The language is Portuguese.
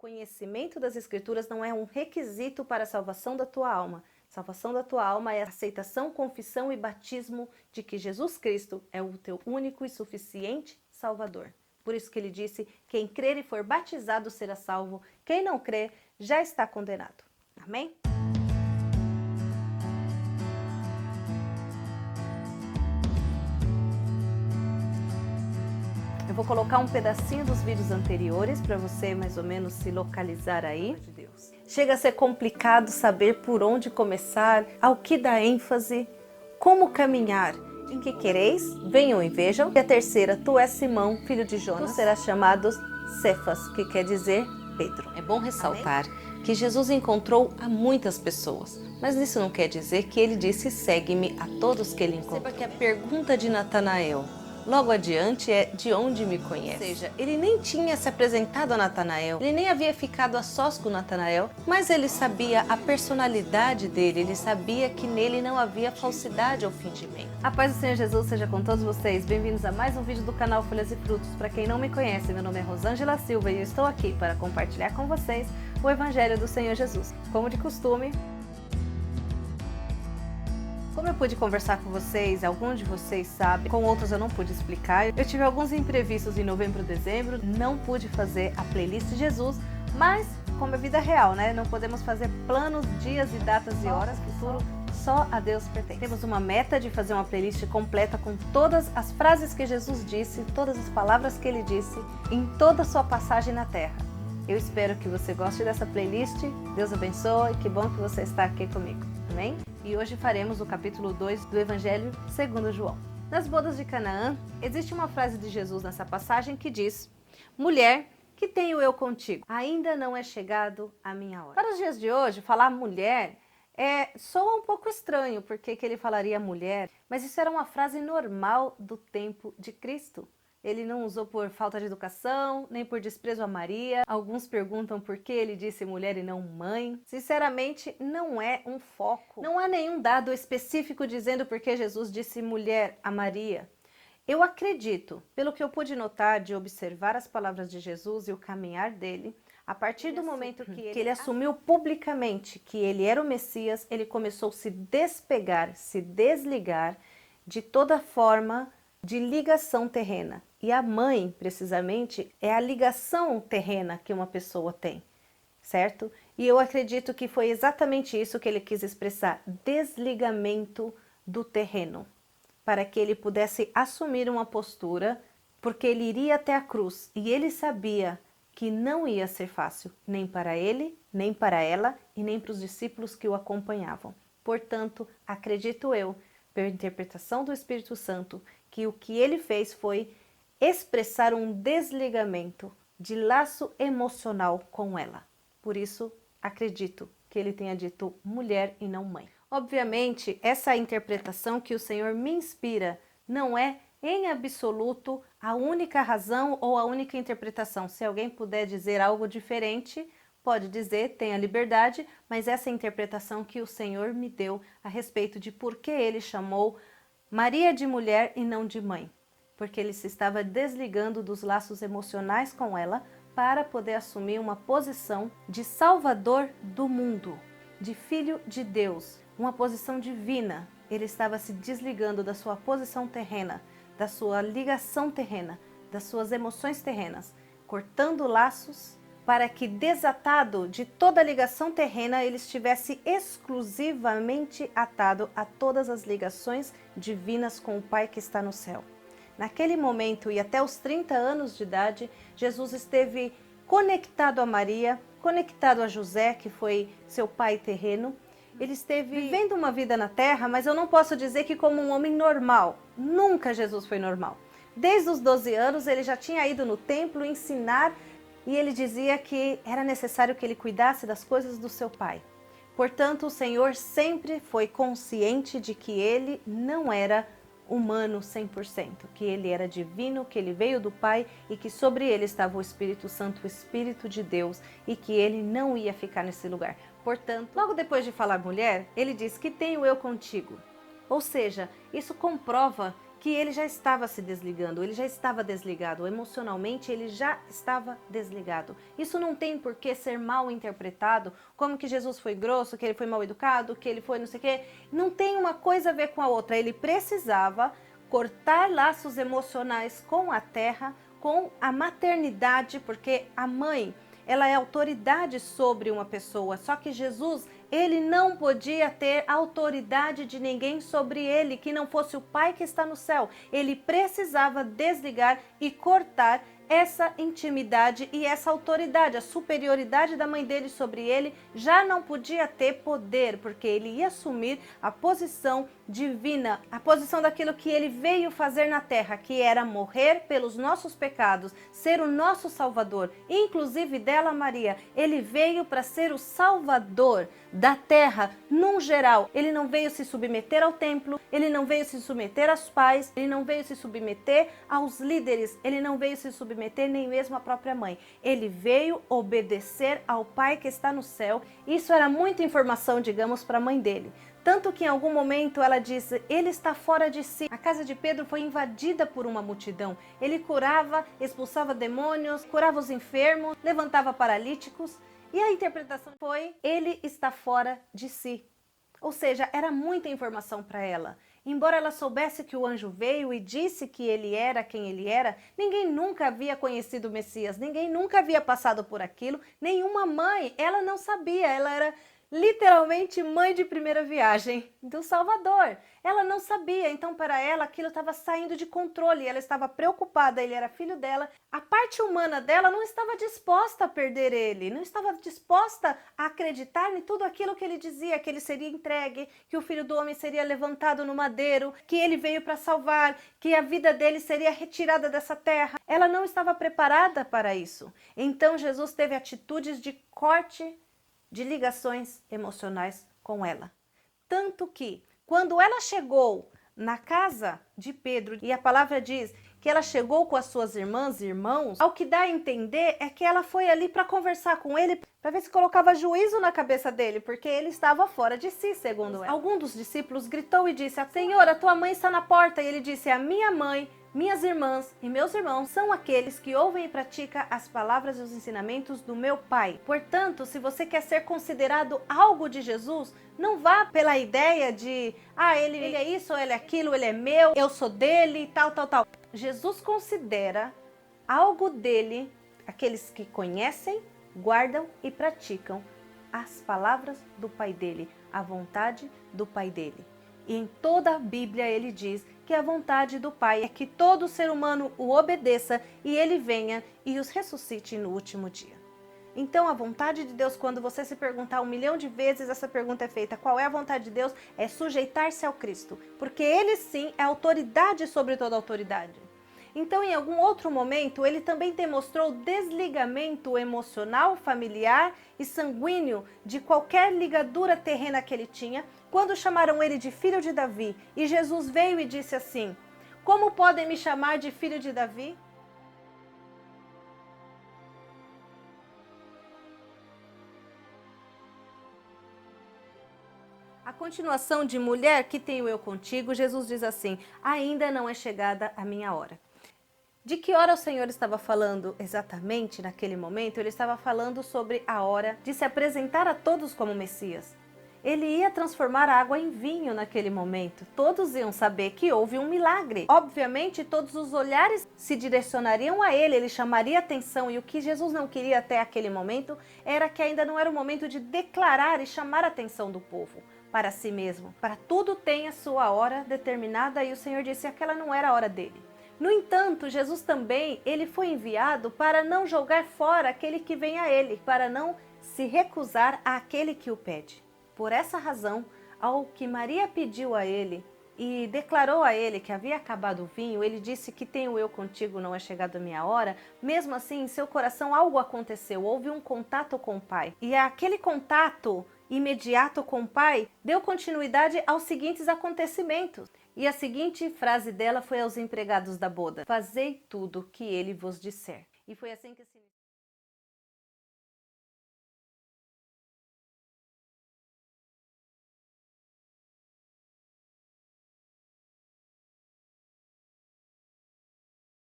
conhecimento das Escrituras não é um requisito para a salvação da tua alma. Salvação da tua alma é a aceitação, confissão e batismo de que Jesus Cristo é o teu único e suficiente Salvador. Por isso que ele disse, quem crer e for batizado será salvo, quem não crer já está condenado. Amém? Eu vou colocar um pedacinho dos vídeos anteriores para você mais ou menos se localizar aí. Chega a ser complicado saber por onde começar, ao que dar ênfase, como caminhar. Em que quereis? Venham e vejam. E a terceira, tu és Simão, filho de Jonas, tu serás chamado Cefas, que quer dizer Pedro. É bom ressaltar que Jesus encontrou a muitas pessoas, mas isso não quer dizer que ele disse segue-me a todos que ele encontrou. Perceba que a pergunta de Natanael logo adiante é de onde me conhece. Ou seja, ele nem tinha se apresentado a Natanael, ele nem havia ficado a sós com Natanael, mas ele sabia a personalidade dele, ele sabia que nele não havia falsidade ou fingimento. A paz do Senhor Jesus seja com todos vocês, bem-vindos a mais um vídeo do canal Folhas e Frutos. Para quem não me conhece, meu nome é Rosângela Silva e eu estou aqui para compartilhar com vocês o Evangelho do Senhor Jesus. Como de costume, como eu pude conversar com vocês, alguns de vocês sabem, com outros eu não pude explicar. Eu tive alguns imprevistos em novembro e dezembro, não pude fazer a playlist de Jesus, mas como é vida real, né? Não podemos fazer planos, dias e datas e horas, futuro só a Deus pertence. Temos uma meta de fazer uma playlist completa com todas as frases que Jesus disse, todas as palavras que ele disse, em toda a sua passagem na Terra. Eu espero que você goste dessa playlist, Deus abençoe, que bom que você está aqui comigo, amém? E hoje faremos o capítulo 2 do Evangelho segundo João. Nas bodas de Canaã, existe uma frase de Jesus nessa passagem que diz: mulher, que tenho eu contigo? Ainda não é chegado a minha hora. Para os dias de hoje, falar mulher soa um pouco estranho, porque que ele falaria mulher, mas isso era uma frase normal do tempo de Cristo. Ele não usou por falta de educação, nem por desprezo a Maria. Alguns perguntam por que ele disse mulher e não mãe. Sinceramente, não é um foco. Não há nenhum dado específico dizendo por que Jesus disse mulher a Maria. Eu acredito, pelo que eu pude notar de observar as palavras de Jesus e o caminhar dele, a partir do momento que ele assumiu publicamente que ele era o Messias, ele começou a se despegar, se desligar de toda forma de ligação terrena. E a mãe, precisamente, é a ligação terrena que uma pessoa tem, certo? E eu acredito que foi exatamente isso que ele quis expressar, desligamento do terreno, para que ele pudesse assumir uma postura, porque ele iria até a cruz, e ele sabia que não ia ser fácil, nem para ele, nem para ela, e nem para os discípulos que o acompanhavam. Portanto, acredito eu, pela interpretação do Espírito Santo, que o que ele fez foi expressar um desligamento de laço emocional com ela. Por isso, acredito que ele tenha dito mulher e não mãe. Obviamente, essa interpretação que o Senhor me inspira não é, em absoluto, a única razão ou a única interpretação. Se alguém puder dizer algo diferente, pode dizer, tenha liberdade, mas essa é a interpretação que o Senhor me deu a respeito de por que ele chamou Maria de mulher e não de mãe. Porque ele se estava desligando dos laços emocionais com ela para poder assumir uma posição de salvador do mundo, de filho de Deus, uma posição divina. Ele estava se desligando da sua posição terrena, da sua ligação terrena, das suas emoções terrenas, cortando laços para que, desatado de toda a ligação terrena, ele estivesse exclusivamente atado a todas as ligações divinas com o Pai que está no céu. Naquele momento e até os 30 anos de idade, Jesus esteve conectado a Maria, conectado a José, que foi seu pai terreno. Ele esteve vivendo uma vida na terra, mas eu não posso dizer que como um homem normal. Nunca Jesus foi normal. Desde os 12 anos ele já tinha ido no templo ensinar e ele dizia que era necessário que ele cuidasse das coisas do seu pai. Portanto, o Senhor sempre foi consciente de que ele não era humano 100%, que ele era divino, que ele veio do Pai e que sobre ele estava o Espírito Santo, o Espírito de Deus, e que ele não ia ficar nesse lugar. Portanto, logo depois de falar mulher, ele diz que tenho eu contigo. Ou seja, isso comprova que ele já estava se desligando, ele já estava desligado, emocionalmente ele já estava desligado. Isso não tem por que ser mal interpretado, como que Jesus foi grosso, que ele foi mal educado, que ele foi não sei o quê. Não tem uma coisa a ver com a outra, ele precisava cortar laços emocionais com a terra, com a maternidade, porque a mãe, ela é autoridade sobre uma pessoa, só que Jesus, ele não podia ter autoridade de ninguém sobre ele, que não fosse o Pai que está no céu. Ele precisava desligar e cortar essa intimidade e essa autoridade. A superioridade da mãe dele sobre ele já não podia ter poder, porque ele ia assumir a posição divina, a posição daquilo que ele veio fazer na terra, que era morrer pelos nossos pecados, ser o nosso Salvador, inclusive dela, Maria. Ele veio para ser o Salvador da terra, num geral. Ele não veio se submeter ao templo, ele não veio se submeter aos pais, ele não veio se submeter aos líderes, ele não veio se submeter nem mesmo à própria mãe. Ele veio obedecer ao Pai que está no céu. Isso era muita informação, digamos, para a mãe dele. Tanto que em algum momento ela disse, ele está fora de si. A casa de Pedro foi invadida por uma multidão. Ele curava, expulsava demônios, curava os enfermos, levantava paralíticos. E a interpretação foi, ele está fora de si. Ou seja, era muita informação para ela. Embora ela soubesse que o anjo veio e disse que ele era quem ele era, ninguém nunca havia conhecido o Messias, ninguém nunca havia passado por aquilo, nenhuma mãe, ela não sabia, ela era literalmente mãe de primeira viagem do Salvador. Ela não sabia, então para ela aquilo estava saindo de controle, ela estava preocupada, ele era filho dela. A parte humana dela não estava disposta a perder ele, não estava disposta a acreditar em tudo aquilo que ele dizia, que ele seria entregue, que o filho do homem seria levantado no madeiro, que ele veio para salvar, que a vida dele seria retirada dessa terra. Ela não estava preparada para isso. Então Jesus teve atitudes de corte de ligações emocionais com ela. Tanto que, quando ela chegou na casa de Pedro, e a palavra diz que ela chegou com as suas irmãs e irmãos, ao que dá a entender é que ela foi ali para conversar com ele, para ver se colocava juízo na cabeça dele, porque ele estava fora de si, segundo ela. Algum dos discípulos gritou e disse, Senhor, a tua mãe está na porta. E ele disse, a minha mãe, minhas irmãs e meus irmãos são aqueles que ouvem e praticam as palavras e os ensinamentos do meu Pai. Portanto, se você quer ser considerado algo de Jesus, não vá pela ideia de, ele é isso, ele é aquilo, ele é meu, eu sou dele, tal, tal, tal. Jesus considera algo dele aqueles que conhecem, guardam e praticam as palavras do Pai dele, a vontade do Pai dele. E em toda a Bíblia ele diz que a vontade do Pai é que todo ser humano o obedeça e ele venha e os ressuscite no último dia. Então a vontade de Deus, quando você se perguntar 1 milhão de vezes, essa pergunta é feita, qual é a vontade de Deus? É sujeitar-se ao Cristo, porque ele sim é autoridade sobre toda autoridade. Então, em algum outro momento, ele também demonstrou desligamento emocional, familiar e sanguíneo de qualquer ligadura terrena que ele tinha, quando chamaram ele de filho de Davi. E Jesus veio e disse assim, como podem me chamar de filho de Davi? A continuação de mulher que tenho eu contigo, Jesus diz assim, ainda não é chegada a minha hora. De que hora o Senhor estava falando exatamente naquele momento? Ele estava falando sobre a hora de se apresentar a todos como Messias. Ele ia transformar a água em vinho naquele momento. Todos iam saber que houve um milagre. Obviamente, todos os olhares se direcionariam a ele, ele chamaria atenção. E o que Jesus não queria até aquele momento era que ainda não era o momento de declarar e chamar a atenção do povo para si mesmo. Para tudo tem a sua hora determinada e o Senhor disse que aquela não era a hora dele. No entanto, Jesus também, ele foi enviado para não jogar fora aquele que vem a ele, para não se recusar àquele que o pede. Por essa razão, ao que Maria pediu a ele e declarou a ele que havia acabado o vinho, ele disse que tenho eu contigo, não é chegado a minha hora. Mesmo assim, em seu coração algo aconteceu, houve um contato com o Pai. E aquele contato imediato com o Pai deu continuidade aos seguintes acontecimentos. E a seguinte frase dela foi aos empregados da boda: fazei tudo o que ele vos disser. E foi assim que se